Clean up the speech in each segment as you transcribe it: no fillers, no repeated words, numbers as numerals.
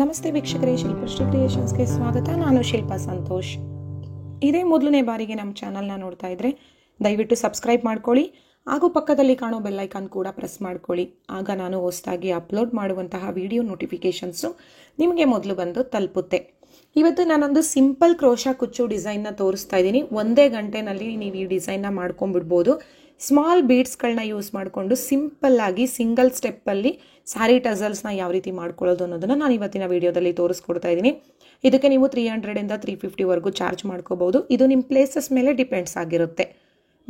ನಮಸ್ತೆ ವೀಕ್ಷಕರೇ, ಶಿಲ್ಪಶ್ರೀ ಕ್ರಿಯೇಷನ್ಸ್ಗೆ ಸ್ವಾಗತ. ನಾನು ಶಿಲ್ಪಾ ಸಂತೋಷ್. ಇದೇ ಮೊದಲನೇ ಬಾರಿಗೆ ನಮ್ಮ ಚಾನಲ್ನ ನೋಡ್ತಾ ಇದ್ರೆ ದಯವಿಟ್ಟು ಸಬ್ಸ್ಕ್ರೈಬ್ ಮಾಡ್ಕೊಳ್ಳಿ ಹಾಗೂ ಪಕ್ಕದಲ್ಲಿ ಕಾಣೋ ಬೆಲ್ ಐಕಾನ್ ಕೂಡ ಪ್ರೆಸ್ ಮಾಡ್ಕೊಳ್ಳಿ. ಆಗ ನಾನು ಹೊಸದಾಗಿ ಅಪ್ಲೋಡ್ ಮಾಡುವಂತಹ ವಿಡಿಯೋ ನೋಟಿಫಿಕೇಶನ್ಸು ನಿಮಗೆ ಮೊದಲು ಬಂದು ತಲುಪುತ್ತೆ. ಇವತ್ತು ನಾನೊಂದು ಸಿಂಪಲ್ ಕ್ರೋಶಾ ಕುಚ್ಚು ಡಿಸೈನ್ನ ತೋರಿಸ್ತಾ ಇದ್ದೀನಿ. ಒಂದೇ ಗಂಟೆನಲ್ಲಿ ನೀವು ಈ ಡಿಸೈನ್ನ ಮಾಡ್ಕೊಂಡ್ಬಿಡ್ಬೋದು. ಸ್ಮಾಲ್ ಬೀಡ್ಸ್ಗಳನ್ನ ಯೂಸ್ ಮಾಡಿಕೊಂಡು ಸಿಂಪಲ್ ಆಗಿ ಸಿಂಗಲ್ ಸ್ಟೆಪ್ಪಲ್ಲಿ ಸ್ಯಾರಿ ಟಸಲ್ಸ್ನ ಯಾವ ರೀತಿ ಮಾಡ್ಕೊಳ್ಳೋದು ಅನ್ನೋದನ್ನು ನಾನು ಇವತ್ತಿನ ವಿಡಿಯೋದಲ್ಲಿ ತೋರಿಸ್ಕೊಡ್ತಾ ಇದ್ದೀನಿ. ಇದಕ್ಕೆ ನೀವು 300 350ವರೆಗೂ ಚಾರ್ಜ್ ಮಾಡ್ಕೋಬಹುದು. ಇದು ನಿಮ್ಮ ಪ್ಲೇಸಸ್ ಮೇಲೆ ಡಿಪೆಂಡ್ಸ್ ಆಗಿರುತ್ತೆ.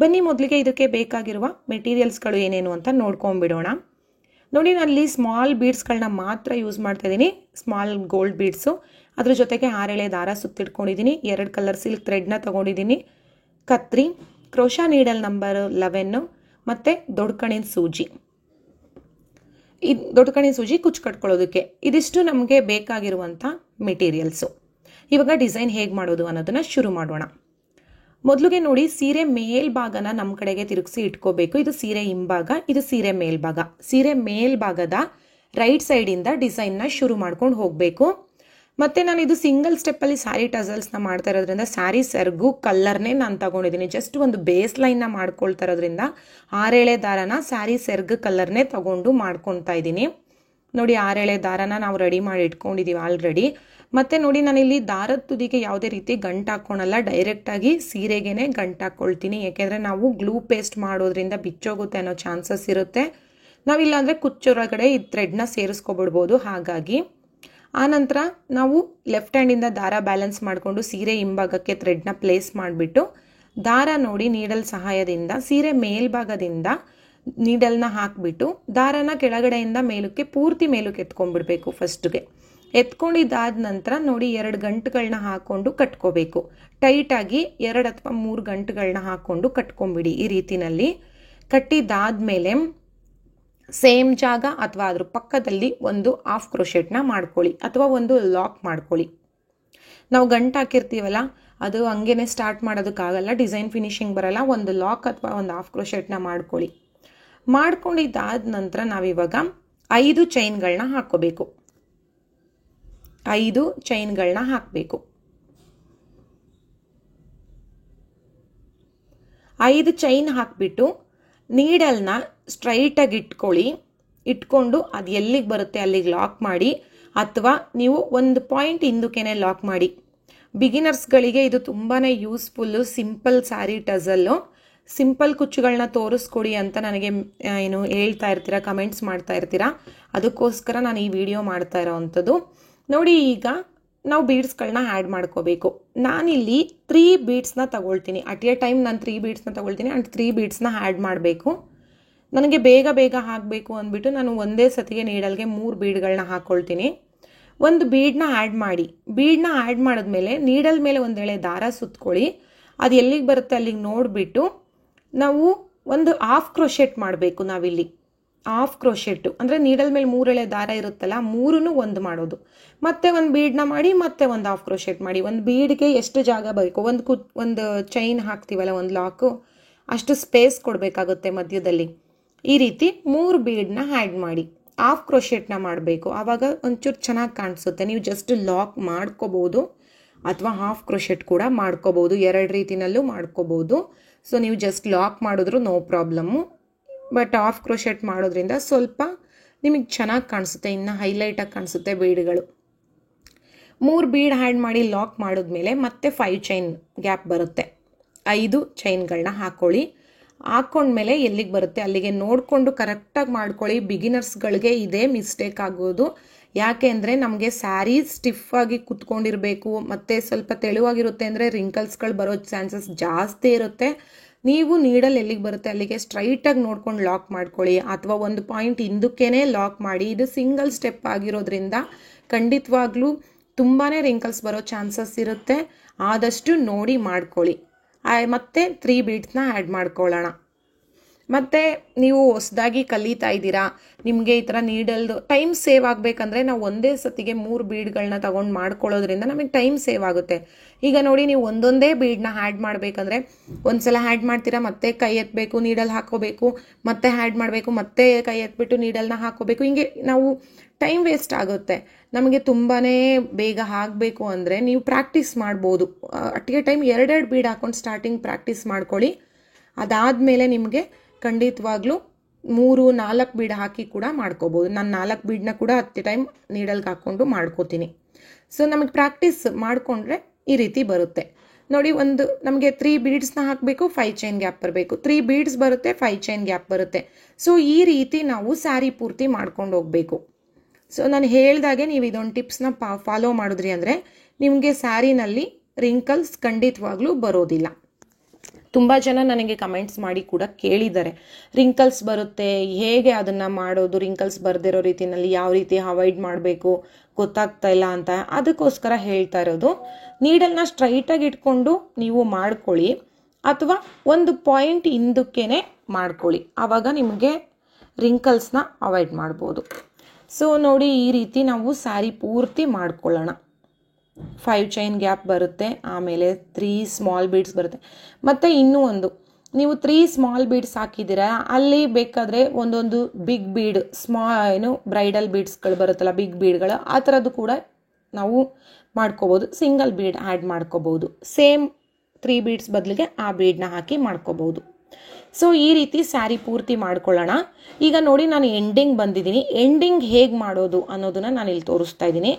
ಬನ್ನಿ ಮೊದಲಿಗೆ ಇದಕ್ಕೆ ಬೇಕಾಗಿರುವ ಮೆಟೀರಿಯಲ್ಸ್ಗಳು ಏನೇನು ಅಂತ ನೋಡ್ಕೊಂಡ್ಬಿಡೋಣ. ನೋಡಿ, ನಾನಲ್ಲಿ ಸ್ಮಾಲ್ ಬೀಡ್ಸ್ಗಳನ್ನ ಮಾತ್ರ ಯೂಸ್ ಮಾಡ್ತಾ ಇದ್ದೀನಿ. ಸ್ಮಾಲ್ ಗೋಲ್ಡ್ ಬೀಡ್ಸು, ಅದ್ರ ಜೊತೆಗೆ 6 ಎಳೆ ದಾರ ಸುತ್ತಿಟ್ಕೊಂಡಿದ್ದೀನಿ. 2 ಕಲರ್ ಸಿಲ್ಕ್ ಥ್ರೆಡ್ನ ತೊಗೊಂಡಿದ್ದೀನಿ. ಕತ್ರಿ, ಕ್ರೋಶಾ ನೀಡಲ್ ನಂಬರ್ 11 ಮತ್ತು ದೊಡ್ಡ ಕಣಿನ ಸೂಜಿ. ಈ ದೊಡ್ಡ ಕಣಿನ ಸೂಜಿ ಕುಚ್ಚು ಕಟ್ಕೊಳ್ಳೋದಕ್ಕೆ ಇದಿಷ್ಟು ನಮಗೆ ಬೇಕಾಗಿರುವಂಥ ಮೆಟೀರಿಯಲ್ಸು. ಇವಾಗ ಡಿಸೈನ್ ಹೇಗೆ ಮಾಡೋದು ಅನ್ನೋದನ್ನ ಶುರು ಮಾಡೋಣ. ಮೊದಲಿಗೆ ನೋಡಿ, ಸೀರೆ ಮೇಲ್ಭಾಗನ ನಮ್ಮ ಕಡೆಗೆ ತಿರುಗಿಸಿ ಇಟ್ಕೋಬೇಕು. ಇದು ಸೀರೆ ಹಿಂಭಾಗ, ಇದು ಸೀರೆ ಮೇಲ್ಭಾಗ. ಸೀರೆ ಮೇಲ್ಭಾಗದ ರೈಟ್ ಸೈಡಿಂದ ಡಿಸೈನ್ನ ಶುರು ಮಾಡ್ಕೊಂಡು ಹೋಗಬೇಕು. ಮತ್ತು ನಾನು ಇದು ಸಿಂಗಲ್ ಸ್ಟೆಪ್ಪಲ್ಲಿ ಸ್ಯಾರಿ ಟಸಲ್ಸ್ನ ಮಾಡ್ತಾ ಇರೋದ್ರಿಂದ ಸ್ಯಾರಿ ಸೆರ್ಗು ಕಲ್ಲರ್ನೇ ನಾನು ತಗೊಂಡಿದ್ದೀನಿ. ಜಸ್ಟ್ ಒಂದು ಬೇಸ್ ಲೈನ್ನ ಮಾಡ್ಕೊಳ್ತಾ ಇರೋದ್ರಿಂದ 6 ಎಳೆ ದಾರನ ಸ್ಯಾರಿ ಸೆರ್ಗ್ ಕಲ್ಲರ್ನೇ ತಗೊಂಡು ಮಾಡ್ಕೊತಾ ಇದ್ದೀನಿ. ನೋಡಿ, 6 ಎಳೆ ದಾರನ ನಾವು ರೆಡಿ ಮಾಡಿ ಇಟ್ಕೊಂಡಿದ್ದೀವಿ ಆಲ್ರೆಡಿ. ಮತ್ತು ನೋಡಿ, ನಾನಿಲ್ಲಿ ದಾರದ ತುದಿಗೆ ಯಾವುದೇ ರೀತಿ ಗಂಟು ಹಾಕ್ಕೊಳಲ್ಲ, ಡೈರೆಕ್ಟಾಗಿ ಸೀರೆಗೇನೆ ಗಂಟು ಹಾಕ್ಕೊಳ್ತೀನಿ. ಯಾಕೆಂದರೆ ನಾವು ಗ್ಲೂ ಪೇಸ್ಟ್ ಮಾಡೋದ್ರಿಂದ ಬಿಚ್ಚೋಗುತ್ತೆ ಅನ್ನೋ ಚಾನ್ಸಸ್ ಇರುತ್ತೆ. ನಾವಿಲ್ಲಾಂದರೆ ಕುಚ್ಚೊಳಗಡೆ ಈ ಥ್ರೆಡ್ನ ಸೇರಿಸ್ಕೊಬಿಡ್ಬೋದು. ಹಾಗಾಗಿ ಆನಂತರ ನಾವು ಲೆಫ್ಟ್ ಹ್ಯಾಂಡಿಂದ ದಾರ ಬ್ಯಾಲೆನ್ಸ್ ಮಾಡಿಕೊಂಡು ಸೀರೆ ಹಿಂಭಾಗಕ್ಕೆ ಥ್ರೆಡ್ನ ಪ್ಲೇಸ್ ಮಾಡಿಬಿಟ್ಟು ದಾರ ನೋಡಿ ನೀಡಲ್ ಸಹಾಯದಿಂದ ಸೀರೆ ಮೇಲ್ಭಾಗದಿಂದ ನೀಡಲ್ನ ಹಾಕಿಬಿಟ್ಟು ದಾರನ ಕೆಳಗಡೆಯಿಂದ ಮೇಲಕ್ಕೆ ಪೂರ್ತಿ ಮೇಲಕ್ಕೆ ಎತ್ಕೊಂಡ್ಬಿಡ್ಬೇಕು. ಫಸ್ಟ್ಗೆ ಎತ್ಕೊಂಡಿದ್ದಾದ ನಂತರ ನೋಡಿ 2 ಗಂಟುಗಳನ್ನ ಹಾಕ್ಕೊಂಡು ಕಟ್ಕೋಬೇಕು. ಟೈಟಾಗಿ 2 ಅಥವಾ 3 ಗಂಟುಗಳನ್ನ ಹಾಕ್ಕೊಂಡು ಕಟ್ಕೊಂಡ್ಬಿಡಿ. ಈ ರೀತಿನಲ್ಲಿ ಕಟ್ಟಿದ್ದಾದ್ಮೇಲೆ ಸೇಮ್ ಜಾಗ ಅಥವಾ ಅದ್ರ ಪಕ್ಕದಲ್ಲಿ ಒಂದು ಹಾಫ್ ಕ್ರೋಶೆಟ್ನ ಮಾಡ್ಕೊಳ್ಳಿ ಅಥವಾ ಒಂದು ಲಾಕ್ ಮಾಡ್ಕೊಳ್ಳಿ. ನಾವು ಗಂಟು ಹಾಕಿರ್ತೀವಲ್ಲ, ಅದು ಹಂಗೇನೆ ಸ್ಟಾರ್ಟ್ ಮಾಡೋದಕ್ಕಾಗಲ್ಲ, ಡಿಸೈನ್ ಫಿನಿಶಿಂಗ್ ಬರಲ್ಲ. ಒಂದು ಲಾಕ್ ಅಥವಾ ಒಂದು ಹಾಫ್ ಕ್ರೋಶೆಟ್ನ ಮಾಡ್ಕೊಳ್ಳಿ. ಮಾಡ್ಕೊಂಡಿದ್ದಾದ ನಂತರ ನಾವಿವಾಗ 5 ಚೈನ್ಗಳನ್ನ ಹಾಕ್ಕೋಬೇಕು. 5 ಚೈನ್ಗಳನ್ನ ಹಾಕಬೇಕು. 5 ಚೈನ್ ಹಾಕಿಬಿಟ್ಟು ನೀಡಲ್ನ ಸ್ಟ್ರೈಟಾಗಿ ಇಟ್ಕೊಂಡು ಅದು ಎಲ್ಲಿಗೆ ಬರುತ್ತೆ ಅಲ್ಲಿಗೆ ಲಾಕ್ ಮಾಡಿ, ಅಥವಾ ನೀವು ಒಂದು ಪಾಯಿಂಟ್ ಹಿಂದಕ್ಕೇನೆ ಲಾಕ್ ಮಾಡಿ. ಬಿಗಿನರ್ಸ್ಗಳಿಗೆ ಇದು ತುಂಬಾ ಯೂಸ್ಫುಲ್ಲು. ಸಿಂಪಲ್ ಸ್ಯಾರಿ ಟಸಲ್ಲು, ಸಿಂಪಲ್ ಕುಚ್ಚುಗಳನ್ನ ತೋರಿಸ್ಕೊಡಿ ಅಂತ ನನಗೆ ಹೇಳ್ತಾ ಇರ್ತೀರಾ, ಕಮೆಂಟ್ಸ್ ಮಾಡ್ತಾ ಇರ್ತೀರಾ. ಅದಕ್ಕೋಸ್ಕರ ನಾನು ಈ ವಿಡಿಯೋ ಮಾಡ್ತಾ ಇರೋವಂಥದ್ದು. ನೋಡಿ, ಈಗ ನಾವು ಬೀಡ್ಸ್ಗಳನ್ನ ಆ್ಯಡ್ ಮಾಡ್ಕೋಬೇಕು. ನಾನಿಲ್ಲಿ 3 ಬೀಡ್ಸ್ನ ತಗೊಳ್ತೀನಿ. ಅಟ್ ಎ ಟೈಮ್ ನಾನು 3 ಬೀಡ್ಸ್ನ ತಗೊಳ್ತೀನಿ ಆ್ಯಂಡ್ 3 ಬೀಡ್ಸ್ನ ಆ್ಯಡ್ ಮಾಡಬೇಕು. ನನಗೆ ಬೇಗ ಹಾಕಬೇಕು ಅಂದ್ಬಿಟ್ಟು ನಾನು ಒಂದೇ ಸತಿಗೆ ನೀಡಲ್ಗೆ 3 ಬೀಡ್ಗಳನ್ನ ಹಾಕ್ಕೊಳ್ತೀನಿ. ಒಂದು ಬೀಡನ್ನ ಆ್ಯಡ್ ಮಾಡಿ. ಬೀಡನ್ನ ಆ್ಯಡ್ ಮಾಡಿದ್ಮೇಲೆ ನೀಡಲ್ ಮೇಲೆ ಒಂದು ಎಳೆ ದಾರ ಸುತ್ಕೊಳ್ಳಿ. ಅದು ಎಲ್ಲಿಗೆ ಬರುತ್ತೆ ಅಲ್ಲಿಗೆ ನೋಡಿಬಿಟ್ಟು ನಾವು ಒಂದು ಹಾಫ್ ಕ್ರೋಶೆಟ್ ಮಾಡಬೇಕು. ನಾವಿಲ್ಲಿ ಹಾಫ್ ಕ್ರೋಶೆಟ್ಟು ಅಂದರೆ ನೀಡಲ್ ಮೇಲೆ 3 ಎಳೆ ದಾರ ಇರುತ್ತಲ್ಲ, 3 ಒಂದು ಮಾಡೋದು. ಮತ್ತೆ ಒಂದು ಬೀಡನ್ನ ಮಾಡಿ, ಮತ್ತೆ ಒಂದು ಹಾಫ್ ಕ್ರೋಶೆಟ್ ಮಾಡಿ. ಒಂದು ಬೀಡ್ಗೆ ಎಷ್ಟು ಜಾಗ ಬೇಕು, ಒಂದು ಚೈನ್ ಹಾಕ್ತೀವಲ್ಲ, ಒಂದು ಲಾಕು, ಅಷ್ಟು ಸ್ಪೇಸ್ ಕೊಡಬೇಕಾಗುತ್ತೆ ಮಧ್ಯದಲ್ಲಿ. ಈ ರೀತಿ 3 ಬೀಡನ್ನ ಆ್ಯಡ್ ಮಾಡಿ ಹಾಫ್ ಕ್ರೋಶೆಟ್ನ ಮಾಡಬೇಕು. ಆವಾಗ ಒಂಚೂರು ಚೆನ್ನಾಗಿ ಕಾಣಿಸುತ್ತೆ. ನೀವು ಜಸ್ಟ್ ಲಾಕ್ ಮಾಡ್ಕೋಬೋದು ಅಥವಾ ಹಾಫ್ ಕ್ರೋಶೆಟ್ ಕೂಡ ಮಾಡ್ಕೋಬೋದು. 2 ರೀತಿನಲ್ಲೂ ಮಾಡ್ಕೋಬೋದು. ಸೊ ನೀವು ಜಸ್ಟ್ ಲಾಕ್ ಮಾಡಿದ್ರು no problem. But half crochet ಮಾಡೋದ್ರಿಂದ ಸ್ವಲ್ಪ ನಿಮಗೆ ಚೆನ್ನಾಗಿ ಕಾಣಿಸುತ್ತೆ, ಇನ್ನು ಹೈಲೈಟಾಗಿ ಕಾಣಿಸುತ್ತೆ ಬೀಡ್ಗಳು. 3 ಬೀಡ್ ಆ್ಯಡ್ ಮಾಡಿ ಲಾಕ್ ಮಾಡಿದ್ಮೇಲೆ ಮತ್ತೆ 5 ಚೈನ್ ಗ್ಯಾಪ್ ಬರುತ್ತೆ. 5 ಚೈನ್ಗಳನ್ನ ಹಾಕ್ಕೊಳ್ಳಿ. ಹಾಕ್ಕೊಂಡ್ಮೇಲೆ ಎಲ್ಲಿಗೆ ಬರುತ್ತೆ ಅಲ್ಲಿಗೆ ನೋಡಿಕೊಂಡು ಕರೆಕ್ಟಾಗಿ ಮಾಡ್ಕೊಳ್ಳಿ. ಬಿಗಿನರ್ಸ್ಗಳಿಗೆ ಇದೇ ಮಿಸ್ಟೇಕ್ ಆಗೋದು. ಯಾಕೆ ಅಂದರೆ ನಮಗೆ ಸ್ಯಾರಿ ಸ್ಟಿಫಾಗಿ ಕುತ್ಕೊಂಡಿರಬೇಕು ಮತ್ತು ಸ್ವಲ್ಪ ತೆಳುವಾಗಿರುತ್ತೆ ಅಂದರೆ ರಿಂಕಲ್ಸ್ಗಳು ಬರೋ ಚಾನ್ಸಸ್ ಜಾಸ್ತಿ ಇರುತ್ತೆ. ನೀವು ನೀಡಲ್ ಎಲ್ಲಿಗೆ ಬರುತ್ತೆ ಅಲ್ಲಿಗೆ ಸ್ಟ್ರೈಟಾಗಿ ನೋಡ್ಕೊಂಡು ಲಾಕ್ ಮಾಡ್ಕೊಳ್ಳಿ, ಅಥವಾ ಒಂದು ಪಾಯಿಂಟ್ ಹಿಂದಕ್ಕೇನೆ ಲಾಕ್ ಮಾಡಿ. ಇದು ಸಿಂಗಲ್ ಸ್ಟೆಪ್ ಆಗಿರೋದ್ರಿಂದ ಖಂಡಿತವಾಗ್ಲೂ ತುಂಬಾ ರಿಂಕಲ್ಸ್ ಬರೋ ಚಾನ್ಸಸ್ ಇರುತ್ತೆ. ಆದಷ್ಟು ನೋಡಿ ಮಾಡ್ಕೊಳ್ಳಿ. ಮತ್ತೆ 3 ಬೀಡ್ಸ್ನ ಆ್ಯಡ್ ಮಾಡ್ಕೊಳ್ಳೋಣ. ಮತ್ತು ನೀವು ಹೊಸದಾಗಿ ಕಲಿತಾ ಇದ್ದೀರಾ, ನಿಮಗೆ ಈ ಥರ ನೀಡಲ್ದು ಟೈಮ್ ಸೇವ್ ಆಗಬೇಕಂದ್ರೆ ನಾವು ಒಂದೇ ಸತಿಗೆ 3 ಬೀಡ್ಗಳನ್ನ ತಗೊಂಡು ಮಾಡ್ಕೊಳ್ಳೋದ್ರಿಂದ ನಮಗೆ ಟೈಮ್ ಸೇವ್ ಆಗುತ್ತೆ. ಈಗ ನೋಡಿ, ನೀವು ಒಂದೊಂದೇ ಬೀಡನ್ನ ಆ್ಯಡ್ ಮಾಡಬೇಕಂದ್ರೆ ಒಂದ್ಸಲ ಆ್ಯಡ್ ಮಾಡ್ತೀರಾ, ಮತ್ತೆ ಕೈ ಎತ್ತಬೇಕು, ನೀಡಲ್ ಹಾಕೋಬೇಕು, ಮತ್ತೆ ಆ್ಯಡ್ ಮಾಡಬೇಕು, ಮತ್ತೆ ಕೈ ಎತ್ಬಿಟ್ಟು ನೀಡಲ್ನ ಹಾಕೋಬೇಕು. ಹಿಂಗೆ ನಾವು ಟೈಮ್ ವೇಸ್ಟ್ ಆಗುತ್ತೆ. ನಮಗೆ ತುಂಬಾ ಬೇಗ ಆಗಬೇಕು ಅಂದರೆ ನೀವು ಪ್ರಾಕ್ಟೀಸ್ ಮಾಡ್ಬೋದು. ಅಟ್ ಎ ಟೈಮ್ 2 ಬೀಡ್ ಹಾಕೊಂಡು ಸ್ಟಾರ್ಟಿಂಗ್ ಪ್ರಾಕ್ಟೀಸ್ ಮಾಡ್ಕೊಳ್ಳಿ. ಅದಾದಮೇಲೆ ನಿಮಗೆ ಖಂಡಿತವಾಗ್ಲೂ 3-4 ಬೀಡ್ ಹಾಕಿ ಕೂಡ ಮಾಡ್ಕೋಬೋದು. ನಾನು 4 ಬೀಡನ್ನ ಕೂಡ ಅಟ್ ಎ ಟೈಮ್ ನೀಡಲ್ಗೆ ಹಾಕ್ಕೊಂಡು ಮಾಡ್ಕೋತೀನಿ. ಸೊ ನಮಗೆ ಪ್ರಾಕ್ಟೀಸ್ ಮಾಡಿಕೊಂಡ್ರೆ ಈ ರೀತಿ ಬರುತ್ತೆ ನೋಡಿ. ನಮಗೆ 3 ಬೀಡ್ಸ್ನ ಹಾಕಬೇಕು, 5 ಚೈನ್ ಗ್ಯಾಪ್ ಬರಬೇಕು. 3 ಬೀಡ್ಸ್ ಬರುತ್ತೆ, 5 ಚೈನ್ ಗ್ಯಾಪ್ ಬರುತ್ತೆ. ಸೊ ಈ ರೀತಿ ನಾವು ಸ್ಯಾರಿ ಪೂರ್ತಿ ಮಾಡ್ಕೊಂಡು ಹೋಗಬೇಕು. ಸೊ ನಾನು ಹೇಳ್ದಾಗೆ ನೀವು ಇದೊಂದು ಟಿಪ್ಸ್ನ ಫಾಲೋ ಮಾಡಿದ್ರಿ ಅಂದರೆ ನಿಮಗೆ ಸ್ಯಾರಿನಲ್ಲಿ ರಿಂಕಲ್ಸ್ ಖಂಡಿತವಾಗ್ಲೂ ಬರೋದಿಲ್ಲ. ತುಂಬ ಜನ ನನಗೆ ಕಮೆಂಟ್ಸ್ ಮಾಡಿ ಕೂಡ ಕೇಳಿದ್ದಾರೆ, ರಿಂಕಲ್ಸ್ ಬರುತ್ತೆ, ಹೇಗೆ ಅದನ್ನು ಮಾಡೋದು, ರಿಂಕಲ್ಸ್ ಬರದಿರೋ ರೀತಿಯಲ್ಲಿ ಯಾವ ರೀತಿ ಅವಾಯ್ಡ್ ಮಾಡಬೇಕು ಗೊತ್ತಾಗ್ತಾ ಇಲ್ಲ ಅಂತ. ಅದಕ್ಕೋಸ್ಕರ ಹೇಳ್ತಾ ಇರೋದು, ನೀಡಲ್ನ ಸ್ಟ್ರೈಟಾಗಿ ಇಟ್ಕೊಂಡು ನೀವು ಮಾಡ್ಕೊಳ್ಳಿ, ಅಥವಾ ಒಂದು ಪಾಯಿಂಟ್ ಹಿಂದಕ್ಕೇನೆ ಮಾಡ್ಕೊಳ್ಳಿ. ಆವಾಗ ನಿಮಗೆ ರಿಂಕಲ್ಸ್ನ ಅವಾಯ್ಡ್ ಮಾಡ್ಬೋದು. ಸೊ ನೋಡಿ, ಈ ರೀತಿ ನಾವು ಸ್ಯಾರಿ ಪೂರ್ತಿ ಮಾಡ್ಕೊಳ್ಳೋಣ. 5 ಚೈನ್ ಗ್ಯಾಪ್ ಬರುತ್ತೆ, ಆಮೇಲೆ 3 ಸ್ಮಾಲ್ ಬೀಡ್ಸ್ ಬರುತ್ತೆ. ಮತ್ತು ಇನ್ನೂ ಒಂದು, ನೀವು 3 ಸ್ಮಾಲ್ ಬೀಡ್ಸ್ ಹಾಕಿದ್ದೀರಾ, ಅಲ್ಲಿ ಬೇಕಾದರೆ ಒಂದೊಂದು ಬಿಗ್ ಬೀಡ್ ಬ್ರೈಡಲ್ ಬೀಡ್ಸ್ಗಳು ಬರುತ್ತಲ್ಲ, ಬಿಗ್ ಬೀಡ್ಗಳು, ಆ ಥರದ್ದು ಕೂಡ ನಾವು ಮಾಡ್ಕೋಬೋದು. ಸಿಂಗಲ್ ಬೀಡ್ ಆ್ಯಡ್ ಮಾಡ್ಕೋಬೋದು. ಸೇಮ್ 3 ಬೀಡ್ಸ್ ಬದಲಿಗೆ ಆ ಬೀಡನ್ನ ಹಾಕಿ ಮಾಡ್ಕೋಬೋದು. ಸೊ ಈ ರೀತಿ ಸ್ಯಾರಿ ಪೂರ್ತಿ ಮಾಡ್ಕೊಳ್ಳೋಣ. ಈಗ ನೋಡಿ, ನಾನು ಎಂಡಿಂಗ್ ಬಂದಿದ್ದೀನಿ. ಎಂಡಿಂಗ್ ಹೇಗೆ ಮಾಡೋದು ಅನ್ನೋದನ್ನ ನಾನು ಇಲ್ಲಿ ತೋರಿಸ್ತಾ ಇದ್ದೀನಿ.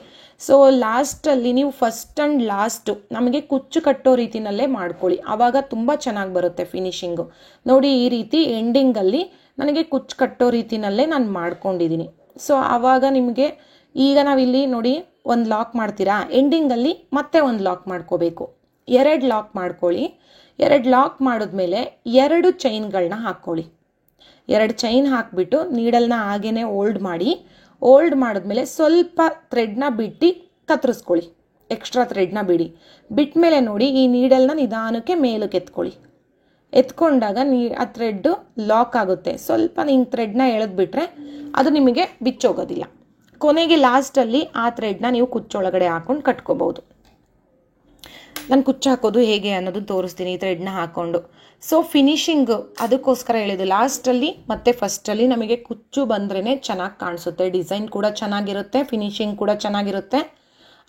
ಸೊ ಲಾಸ್ಟಲ್ಲಿ ನೀವು ಫಸ್ಟ್ ಆ್ಯಂಡ್ ಲಾಸ್ಟು ನಮಗೆ ಕುಚ್ಚು ಕಟ್ಟೋ ರೀತಿನಲ್ಲೇ ಮಾಡ್ಕೊಳ್ಳಿ, ಆವಾಗ ತುಂಬ ಚೆನ್ನಾಗಿ ಬರುತ್ತೆ ಫಿನಿಶಿಂಗು. ನೋಡಿ, ಈ ರೀತಿ ಎಂಡಿಂಗಲ್ಲಿ ನನಗೆ ಕುಚ್ಚು ಕಟ್ಟೋ ರೀತಿನಲ್ಲೇ ನಾನು ಮಾಡ್ಕೊಂಡಿದ್ದೀನಿ. ಸೊ ಆವಾಗ ನಿಮಗೆ ಈಗ ನಾವಿಲ್ಲಿ ನೋಡಿ, ಒಂದು ಲಾಕ್ ಮಾಡ್ತೀರಾ, ಎಂಡಿಂಗಲ್ಲಿ ಮತ್ತೆ ಒಂದು ಲಾಕ್ ಮಾಡ್ಕೋಬೇಕು. 2 ಲಾಕ್ ಮಾಡ್ಕೊಳ್ಳಿ. 2 ಲಾಕ್ ಮಾಡಿದ್ಮೇಲೆ 2 ಚೈನ್ಗಳನ್ನ ಹಾಕ್ಕೊಳ್ಳಿ. 2 ಚೈನ್ ಹಾಕಿಬಿಟ್ಟು ನೀಡಲ್ನ ಹಾಗೇನೆ ಓಲ್ಡ್ ಮಾಡಿದ್ಮೇಲೆ ಸ್ವಲ್ಪ ಥ್ರೆಡ್ನ ಬಿಟ್ಟು ಕತ್ತರಿಸ್ಕೊಳ್ಳಿ. ಎಕ್ಸ್ಟ್ರಾ ಥ್ರೆಡ್ನ ಬಿಟ್ಟ ಮೇಲೆ ನೋಡಿ, ಈ ನೀಡಲ್ನ ನಿಧಾನಕ್ಕೆ ಮೇಲಕ್ಕೆ ಎತ್ಕೊಂಡಾಗ ಆ ಥ್ರೆಡ್ಡು ಲಾಕ್ ಆಗುತ್ತೆ. ಸ್ವಲ್ಪ ಹಿಂಗೆ ಥ್ರೆಡ್ನ ಎಳೆದ್ಬಿಟ್ರೆ ಅದು ನಿಮಗೆ ಬಿಚ್ಚೋಗೋದಿಲ್ಲ. ಕೊನೆಗೆ ಲಾಸ್ಟಲ್ಲಿ ಆ ಥ್ರೆಡ್ನ ನೀವು ಕುಚ್ಚೊಳಗಡೆ ಹಾಕೊಂಡು ಕಟ್ಕೋಬೋದು. ನಾನು ಕುಚ್ಚು ಹಾಕೋದು ಹೇಗೆ ಅನ್ನೋದು ತೋರಿಸ್ತೀನಿ, ಈ ಥ್ರೆಡ್ನ ಹಾಕ್ಕೊಂಡು. ಸೊ ಫಿನಿಶಿಂಗ್ ಅದಕ್ಕೋಸ್ಕರ ಹೇಳಿದ್ದು, ಲಾಸ್ಟಲ್ಲಿ ಮತ್ತು ಫಸ್ಟಲ್ಲಿ ನಮಗೆ ಕುಚ್ಚು ಬಂದ್ರೇ ಚೆನ್ನಾಗಿ ಕಾಣಿಸುತ್ತೆ, ಡಿಸೈನ್ ಕೂಡ ಚೆನ್ನಾಗಿರುತ್ತೆ, ಫಿನಿಶಿಂಗ್ ಕೂಡ ಚೆನ್ನಾಗಿರುತ್ತೆ.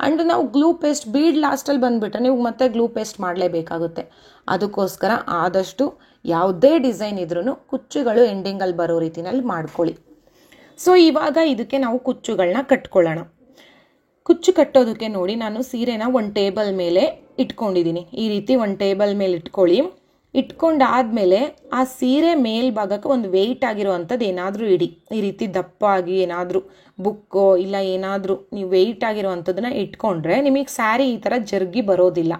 ಆ್ಯಂಡ್ ನಾವು ಗ್ಲೂ ಪೇಸ್ಟ್ ಬೀಡ್ ಲಾಸ್ಟಲ್ಲಿ ಬಂದುಬಿಟ್ರೆ ನೀವು ಮತ್ತೆ ಗ್ಲೂ ಪೇಸ್ಟ್ ಮಾಡಲೇಬೇಕಾಗುತ್ತೆ. ಅದಕ್ಕೋಸ್ಕರ ಆದಷ್ಟು ಯಾವುದೇ ಡಿಸೈನ್ ಇದ್ರೂ ಕುಚ್ಚುಗಳು ಎಂಡಿಂಗಲ್ಲಿ ಬರೋ ರೀತಿನಲ್ಲಿ ಮಾಡ್ಕೊಳ್ಳಿ. ಸೊ ಇವಾಗ ಇದಕ್ಕೆ ನಾವು ಕುಚ್ಚುಗಳನ್ನ ಕಟ್ಕೊಳ್ಳೋಣ. ಕುಚ್ಚು ಕಟ್ಟೋದಕ್ಕೆ ನೋಡಿ, ನಾನು ಸೀರೆನ ಒಂದು ಟೇಬಲ್ ಮೇಲೆ ಇಟ್ಕೊಂಡಿದ್ದೀನಿ. ಈ ರೀತಿ ಒಂದು ಟೇಬಲ್ ಮೇಲೆ ಇಟ್ಕೊಳ್ಳಿ. ಇಟ್ಕೊಂಡಾದ್ಮೇಲೆ ಆ ಸೀರೆ ಮೇಲ್ಭಾಗಕ್ಕೆ ಒಂದು ವೆಯ್ಟ್ ಆಗಿರೋವಂಥದ್ದು ಏನಾದರೂ ಇಡಿ. ಈ ರೀತಿ ದಪ್ಪಾಗಿ ಏನಾದರೂ ಬುಕ್ಕೋ ಇಲ್ಲ ಏನಾದರೂ ನೀವು ವೆಯ್ಟ್ ಆಗಿರೋವಂಥದ್ದನ್ನ ಇಟ್ಕೊಂಡ್ರೆ ನಿಮಗೆ ಸ್ಯಾರಿ ಈ ಥರ ಜರ್ಗಿ ಬರೋದಿಲ್ಲ.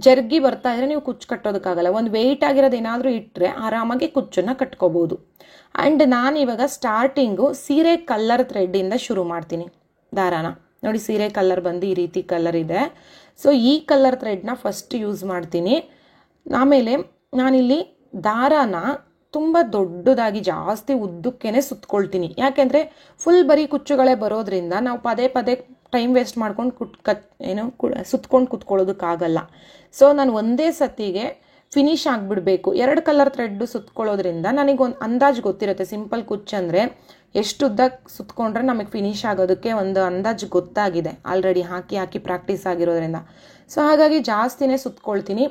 ಜರ್ಗಿ ಬರ್ತಾ ಇದ್ರೆ ನೀವು ಕುಚ್ಚು ಕಟ್ಟೋದಕ್ಕಾಗಲ್ಲ. ಒಂದು ವೆಯ್ಟ್ ಆಗಿರೋದು ಏನಾದರೂ ಇಟ್ಟರೆ ಆರಾಮಾಗಿ ಕುಚ್ಚನ್ನು ಕಟ್ಕೋಬೋದು. ಆ್ಯಂಡ್ ನಾನು ಇವಾಗ ಸ್ಟಾರ್ಟಿಂಗು ಸೀರೆ ಕಲ್ಲರ್ ಥ್ರೆಡ್ಡಿಂದ ಶುರು ಮಾಡ್ತೀನಿ. ದಾರಾನ ನೋಡಿ, ಸೀರೆ ಕಲರ್ ಬಂದು ಈ ರೀತಿ ಕಲರ್ ಇದೆ. ಸೊ ಈ ಕಲರ್ ಥ್ರೆಡ್ನ ಫಸ್ಟ್ ಯೂಸ್ ಮಾಡ್ತೀನಿ. ಆಮೇಲೆ ನಾನಿಲ್ಲಿ ದಾರಾನ ತುಂಬ ದೊಡ್ಡದಾಗಿ ಜಾಸ್ತಿ ಉದ್ದಕ್ಕೇನೆ ಸುತ್ಕೊಳ್ತೀನಿ. ಯಾಕೆಂದರೆ ಫುಲ್ ಬರೀ ಕುಚ್ಚುಗಳೇ ಬರೋದ್ರಿಂದ ನಾವು ಪದೇ ಪದೇ ಟೈಮ್ ವೇಸ್ಟ್ ಮಾಡ್ಕೊಂಡು ಸುತ್ಕೊಂಡು ಕುತ್ಕೊಳ್ಳೋದಕ್ಕಾಗಲ್ಲ. ಸೊ ನಾನು ಒಂದೇ ಸತಿಗೆ ಫಿನಿಶ್ ಆಗಿಬಿಡಬೇಕು. 2 ಕಲರ್ ಥ್ರೆಡ್ ಸುತ್ಕೊಳ್ಳೋದ್ರಿಂದ ನನಗೊಂದು ಅಂದಾಜು ಗೊತ್ತಿರುತ್ತೆ. ಸಿಂಪಲ್ ಕುಚ್ಚು ಅಂದರೆ ಎಷ್ಟು ಉದ್ದ ಸುತ್ಕೊಂಡ್ರೆ ನಮಗೆ ಫಿನಿಶ್ ಆಗೋದಕ್ಕೆ ಒಂದು ಅಂದಾಜು ಗೊತ್ತಾಗಿದೆ, ಆಲ್ರೆಡಿ ಹಾಕಿ ಪ್ರಾಕ್ಟೀಸ್ ಆಗಿರೋದ್ರಿಂದ. ಸೊ ಹಾಗಾಗಿ ಜಾಸ್ತಿನೇ ಸುತ್ಕೊಳ್ತೀನಿ.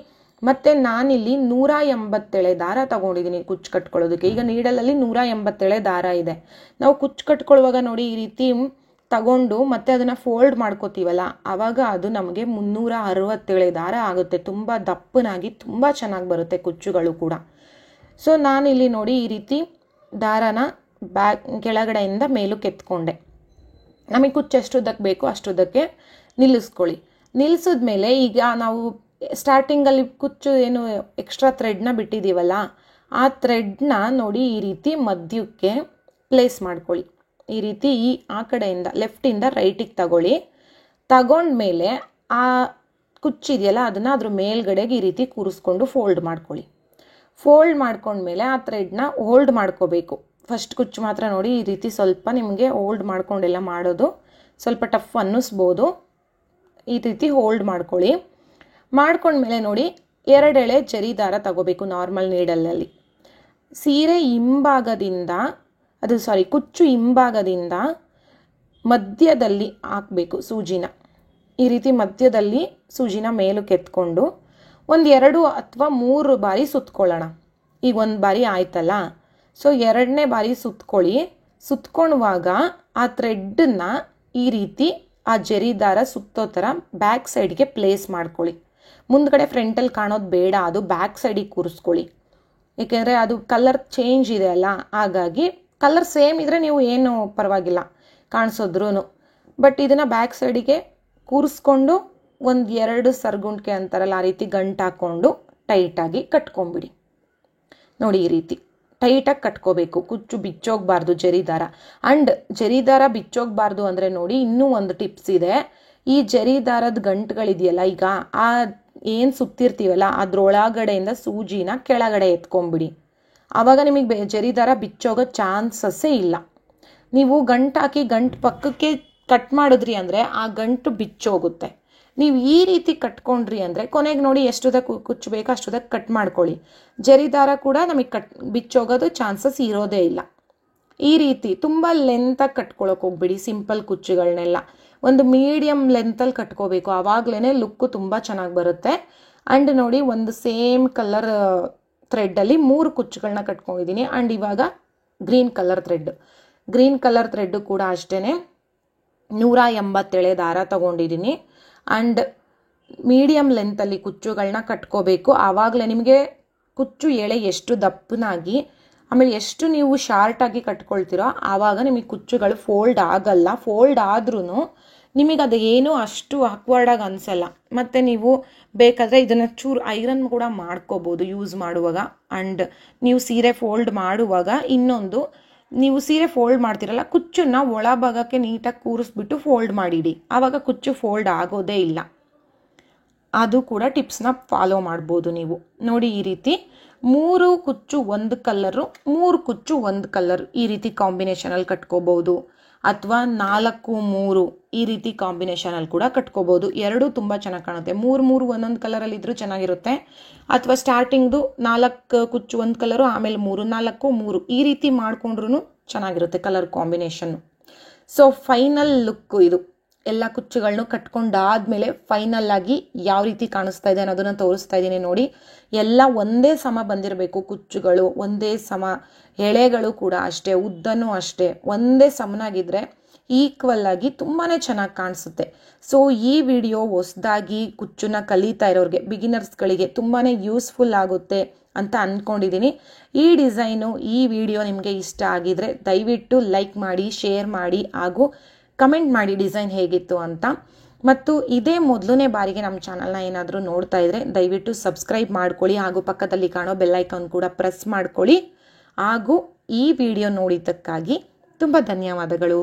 ಮತ್ತು ನಾನಿಲ್ಲಿ 187 ದಾರ ತೊಗೊಂಡಿದ್ದೀನಿ ಕುಚ್ಚು ಕಟ್ಕೊಳ್ಳೋದಕ್ಕೆ. ಈಗ ನೀಡಲಲ್ಲಿ 187 ದಾರ ಇದೆ. ನಾವು ಕುಚ್ಚು ಕಟ್ಕೊಳ್ಳುವಾಗ ನೋಡಿ, ಈ ರೀತಿ ತಗೊಂಡು ಮತ್ತೆ ಅದನ್ನು ಫೋಲ್ಡ್ ಮಾಡ್ಕೋತೀವಲ್ಲ, ಆವಾಗ ಅದು ನಮಗೆ 367 ದಾರ ಆಗುತ್ತೆ. ತುಂಬ ದಪ್ಪನಾಗಿ ತುಂಬ ಚೆನ್ನಾಗಿ ಬರುತ್ತೆ ಕುಚ್ಚುಗಳು ಕೂಡ. ಸೊ ನಾನಿಲ್ಲಿ ನೋಡಿ ಈ ರೀತಿ ದಾರಾನ ಕೆಳಗಡೆಯಿಂದ ಮೇಲಕ್ಕೆ ಎತ್ಕೊಂಡೆ. ನಮಗೆ ಕುಚ್ಚು ಎಷ್ಟುದ್ದಕ್ಕೆ ಬೇಕು ಅಷ್ಟುದ್ದಕ್ಕೆ ನಿಲ್ಲಿಸ್ಕೊಳ್ಳಿ. ನಿಲ್ಲಿಸಿದ್ಮೇಲೆ ಈಗ ನಾವು ಸ್ಟಾರ್ಟಿಂಗಲ್ಲಿ ಕುಚ್ಚು ಏನು ಎಕ್ಸ್ಟ್ರಾ ಥ್ರೆಡ್ನ ಬಿಟ್ಟಿದ್ದೀವಲ್ಲ, ಆ ಥ್ರೆಡ್ನ ನೋಡಿ ಈ ರೀತಿ ಮಧ್ಯಕ್ಕೆ ಪ್ಲೇಸ್ ಮಾಡ್ಕೊಳ್ಳಿ. ಈ ರೀತಿ ಆ ಕಡೆಯಿಂದ ಲೆಫ್ಟಿಂದ ರೈಟಿಗೆ ತಗೊಂಡ್ಮೇಲೆ ಆ ಕುಚ್ಚಿದೆಯಲ್ಲ ಅದನ್ನು ಅದ್ರ ಮೇಲ್ಗಡೆಗೆ ಈ ರೀತಿ ಕೂರಿಸ್ಕೊಂಡು ಫೋಲ್ಡ್ ಮಾಡ್ಕೊಳ್ಳಿ. ಫೋಲ್ಡ್ ಮಾಡ್ಕೊಂಡ್ಮೇಲೆ ಆ ಥ್ರೆಡ್ನ ಹೋಲ್ಡ್ ಮಾಡ್ಕೋಬೇಕು. ಫಸ್ಟ್ ಕುಚ್ಚು ಮಾತ್ರ ನೋಡಿ ಈ ರೀತಿ ಸ್ವಲ್ಪ ನಿಮಗೆ ಹೋಲ್ಡ್ ಮಾಡ್ಕೊಂಡೆಲ್ಲ ಮಾಡೋದು ಸ್ವಲ್ಪ ಟಫ್ ಅನ್ನಿಸ್ಬೋದು. ಈ ರೀತಿ ಹೋಲ್ಡ್ ಮಾಡ್ಕೊಳ್ಳಿ. ಮಾಡ್ಕೊಂಡ್ಮೇಲೆ ನೋಡಿ 2 ಎಳೆ ಜರಿ ದಾರ ತಗೋಬೇಕು ನಾರ್ಮಲ್ ನೀಡಲಲ್ಲಿ. ಸೀರೆ ಕುಚ್ಚು ಹಿಂಭಾಗದಿಂದ ಮಧ್ಯದಲ್ಲಿ ಹಾಕಬೇಕು ಸೂಜಿನ. ಈ ರೀತಿ ಮಧ್ಯದಲ್ಲಿ ಸೂಜಿನ ಮೇಲಕ್ಕೆ ಎತ್ಕೊಂಡು ಒಂದು 2 ಅಥವಾ 3 ಬಾರಿ ಸುತ್ಕೊಳ್ಳೋಣ. ಈಗ 1 ಬಾರಿ ಆಯ್ತಲ್ಲ, ಸೊ 2ನೇ ಬಾರಿ ಸುತ್ಕೊಳ್ಳಿ. ಸುತ್ಕೊಳ್ಳುವಾಗ ಆ ಥ್ರೆಡ್ಡನ್ನ ಈ ರೀತಿ ಆ ಜರಿ ದಾರ ಸುತ್ತೋ ಥರ ಬ್ಯಾಕ್ ಸೈಡ್ಗೆ ಪ್ಲೇಸ್ ಮಾಡ್ಕೊಳ್ಳಿ. ಮುಂದ್ಗಡೆ ಫ್ರಂಟಲ್ಲಿ ಕಾಣೋದು ಬೇಡ, ಅದು ಬ್ಯಾಕ್ ಸೈಡಿಗೆ ಕೂರಿಸ್ಕೊಳ್ಳಿ. ಏಕೆಂದರೆ ಅದು ಕಲರ್ ಚೇಂಜ್ ಇದೆ ಅಲ್ಲ, ಹಾಗಾಗಿ ಕಲರ್ ಸೇಮ್ ಇದ್ದರೆ ನೀವು ಏನು ಪರವಾಗಿಲ್ಲ ಕಾಣಿಸೋದ್ರೂ. ಬಟ್ ಇದನ್ನು ಬ್ಯಾಕ್ ಸೈಡಿಗೆ ಕೂರಿಸ್ಕೊಂಡು 1-2 ಸರ್ಗುಂಟಿಗೆ ಅಂತಾರಲ್ಲ ಆ ರೀತಿ ಗಂಟು ಹಾಕ್ಕೊಂಡು ಟೈಟಾಗಿ ಕಟ್ಕೊಂಬಿಡಿ. ನೋಡಿ ಈ ರೀತಿ ಟೈಟಾಗಿ ಕಟ್ಕೋಬೇಕು, ಕುಚ್ಚು ಬಿಚ್ಚೋಗಬಾರ್ದು ಜರಿ ದಾರ. ಆ್ಯಂಡ್ ಜರಿ ದಾರ ಬಿಚ್ಚೋಗಬಾರ್ದು ಅಂದರೆ ನೋಡಿ ಇನ್ನೂ ಒಂದು ಟಿಪ್ಸ್ ಇದೆ. ಈ ಜರಿ ದಾರದ ಗಂಟುಗಳಿದೆಯಲ್ಲ, ಈಗ ಆ ಏನು ಸುತ್ತಿರ್ತೀವಲ್ಲ ಅದ್ರೊಳಗಡೆಯಿಂದ ಸೂಜಿನ ಕೆಳಗಡೆ ಎತ್ಕೊಂಬಿಡಿ. ಆವಾಗ ನಿಮಗೆ ಜರಿ ದಾರ ಬಿಚ್ಚೋಗೋ ಚಾನ್ಸಸ್ಸೇ ಇಲ್ಲ. ನೀವು ಗಂಟು ಹಾಕಿ ಗಂಟು ಪಕ್ಕಕ್ಕೆ ಕಟ್ ಮಾಡಿದ್ರಿ ಅಂದರೆ ಆ ಗಂಟು ಬಿಚ್ಚೋಗುತ್ತೆ. ನೀವು ಈ ರೀತಿ ಕಟ್ಕೊಂಡ್ರಿ ಅಂದರೆ ಕೊನೆಗೆ ನೋಡಿ ಎಷ್ಟುದಕ್ಕೆ ಕುಚ್ಚು ಬೇಕೋ ಅಷ್ಟುದಕ್ಕೆ ಕಟ್ ಮಾಡ್ಕೊಳ್ಳಿ. ಜರಿ ದಾರ ಕೂಡ ನಮಗೆ ಬಿಚ್ಚೋಗೋದು ಚಾನ್ಸಸ್ ಇರೋದೇ ಇಲ್ಲ. ಈ ರೀತಿ ತುಂಬ ಲೆಂತಾಗಿ ಕಟ್ಕೊಳಕ್ಕೆ ಹೋಗ್ಬಿಡಿ ಸಿಂಪಲ್ ಕುಚ್ಚುಗಳನ್ನೆಲ್ಲ. ಒಂದು ಮೀಡಿಯಮ್ ಲೆಂತಲ್ಲಿ ಕಟ್ಕೋಬೇಕು, ಆವಾಗಲೇ ಲುಕ್ಕು ತುಂಬ ಚೆನ್ನಾಗಿ ಬರುತ್ತೆ. ಆ್ಯಂಡ್ ನೋಡಿ ಒಂದು ಸೇಮ್ ಕಲರ್ ಥ್ರೆಡ್ಡಲ್ಲಿ 3 ಕುಚ್ಚುಗಳನ್ನ ಕಟ್ಕೊಂಡಿದ್ದೀನಿ. ಆ್ಯಂಡ್ ಇವಾಗ ಗ್ರೀನ್ ಕಲರ್ ಥ್ರೆಡ್ಡು ಕೂಡ ಅಷ್ಟೇ 180 ಎಳೆ ದಾರ ತೊಗೊಂಡಿದ್ದೀನಿ. ಆ್ಯಂಡ್ ಮೀಡಿಯಮ್ ಲೆಂತಲ್ಲಿ ಕುಚ್ಚುಗಳನ್ನ ಕಟ್ಕೋಬೇಕು. ಆವಾಗಲೇ ನಿಮಗೆ ಕುಚ್ಚು ಎಳೆ ಎಷ್ಟು ದಪ್ಪನಾಗಿ ಆಮೇಲೆ ಎಷ್ಟು ನೀವು ಶಾರ್ಟಾಗಿ ಕಟ್ಕೊಳ್ತೀರೋ ಆವಾಗ ನಿಮಗೆ ಕುಚ್ಚುಗಳು ಫೋಲ್ಡ್ ಆಗಲ್ಲ. ಫೋಲ್ಡ್ ಆದ್ರೂ ನಿಮಗೆ ಅದು ಏನೂ ಅಷ್ಟು ಆಕ್ವರ್ಡಾಗಿ ಅನಿಸಲ್ಲ. ಮತ್ತು ನೀವು ಬೇಕಾದರೆ ಇದನ್ನು ಚೂರು ಐರನ್ ಕೂಡ ಮಾಡ್ಕೋಬೋದು ಯೂಸ್ ಮಾಡುವಾಗ. ಆ್ಯಂಡ್ ನೀವು ಸೀರೆ ಫೋಲ್ಡ್ ಮಾಡುವಾಗ ಇನ್ನೊಂದು, ನೀವು ಸೀರೆ ಫೋಲ್ಡ್ ಮಾಡ್ತಿರಲ್ಲ ಕುಚ್ಚನ್ನ ಒಳಭಾಗಕ್ಕೆ ನೀಟಾಗಿ ಕೂರಿಸ್ಬಿಟ್ಟು ಫೋಲ್ಡ್ ಮಾಡಿಡಿ, ಆವಾಗ ಕುಚ್ಚು ಫೋಲ್ಡ್ ಆಗೋದೇ ಇಲ್ಲ. ಅದು ಕೂಡ ಟಿಪ್ಸ್ನ ಫಾಲೋ ಮಾಡ್ಬೋದು ನೀವು. ನೋಡಿ ಈ ರೀತಿ 3 ಕುಚ್ಚು 1 ಕಲರು, 3 ಕುಚ್ಚು 1 ಕಲರ್ ಈ ರೀತಿ ಕಾಂಬಿನೇಷನಲ್ಲಿ ಕಟ್ಕೋಬೋದು. ಅಥವಾ 4-3 ಈ ರೀತಿ ಕಾಂಬಿನೇಷನಲ್ಲಿ ಕೂಡ ಕಟ್ಕೋಬೋದು. ಎರಡೂ ತುಂಬ ಚೆನ್ನಾಗಿ ಕಾಣುತ್ತೆ. 3 ಒಂದೊಂದು ಕಲರಲ್ಲಿ ಇದ್ರೂ ಚೆನ್ನಾಗಿರುತ್ತೆ. ಅಥವಾ ಸ್ಟಾರ್ಟಿಂಗ್ದು 4 ಕುಚ್ಚು 1 ಕಲರು, ಆಮೇಲೆ 4 ಈ ರೀತಿ ಮಾಡ್ಕೊಂಡ್ರೂ ಚೆನ್ನಾಗಿರುತ್ತೆ colour combination. So final look ಇದು. ಎಲ್ಲ ಕುಚ್ಚುಗಳನ್ನೂ ಕಟ್ಕೊಂಡಾದ್ಮೇಲೆ ಫೈನಲ್ ಆಗಿ ಯಾವ ರೀತಿ ಕಾಣಿಸ್ತಾ ಇದೆ ಅನ್ನೋದನ್ನು ತೋರಿಸ್ತಾ ಇದ್ದೀನಿ ನೋಡಿ. ಎಲ್ಲ ಒಂದೇ ಸಮ ಬಂದಿರಬೇಕು ಕುಚ್ಚುಗಳು, ಒಂದೇ ಸಮ ಎಳೆಗಳು ಕೂಡ ಅಷ್ಟೇ, ಉದ್ದನೂ ಅಷ್ಟೇ ಒಂದೇ ಸಮನಾಗಿದ್ದರೆ ಈಕ್ವಲ್ ಆಗಿ ತುಂಬಾ ಚೆನ್ನಾಗಿ ಕಾಣಿಸುತ್ತೆ. ಸೊ ಈ ವಿಡಿಯೋ ಹೊಸದಾಗಿ ಕುಚ್ಚನ್ನ ಕಲಿತಾ ಇರೋರಿಗೆ, ಬಿಗಿನರ್ಸ್ಗಳಿಗೆ ತುಂಬಾ ಯೂಸ್ಫುಲ್ ಆಗುತ್ತೆ ಅಂತ ಅಂದ್ಕೊಂಡಿದ್ದೀನಿ. ಈ ಡಿಸೈನು, ಈ ವಿಡಿಯೋ ನಿಮಗೆ ಇಷ್ಟ ಆಗಿದರೆ ದಯವಿಟ್ಟು ಲೈಕ್ ಮಾಡಿ, ಶೇರ್ ಮಾಡಿ ಹಾಗೂ ಕಮೆಂಟ್ ಮಾಡಿ ಡಿಸೈನ್ ಹೇಗಿತ್ತು ಅಂತ. ಮತ್ತು ಇದೇ ಮೊದಲನೇ ಬಾರಿಗೆ ನಮ್ಮ ಚಾನಲ್ನ ಏನಾದರೂ ನೋಡ್ತಾ ಇದ್ದರೆ ದಯವಿಟ್ಟು ಸಬ್ಸ್ಕ್ರೈಬ್ ಮಾಡ್ಕೊಳ್ಳಿ ಹಾಗೂ ಪಕ್ಕದಲ್ಲಿ ಕಾಣೋ ಬೆಲ್ಲೈಕಾನ್ ಕೂಡ ಪ್ರೆಸ್ ಮಾಡ್ಕೊಳ್ಳಿ. ಹಾಗೂ ಈ ವಿಡಿಯೋ ನೋಡಿದ್ದಕ್ಕಾಗಿ ತುಂಬ ಧನ್ಯವಾದಗಳು.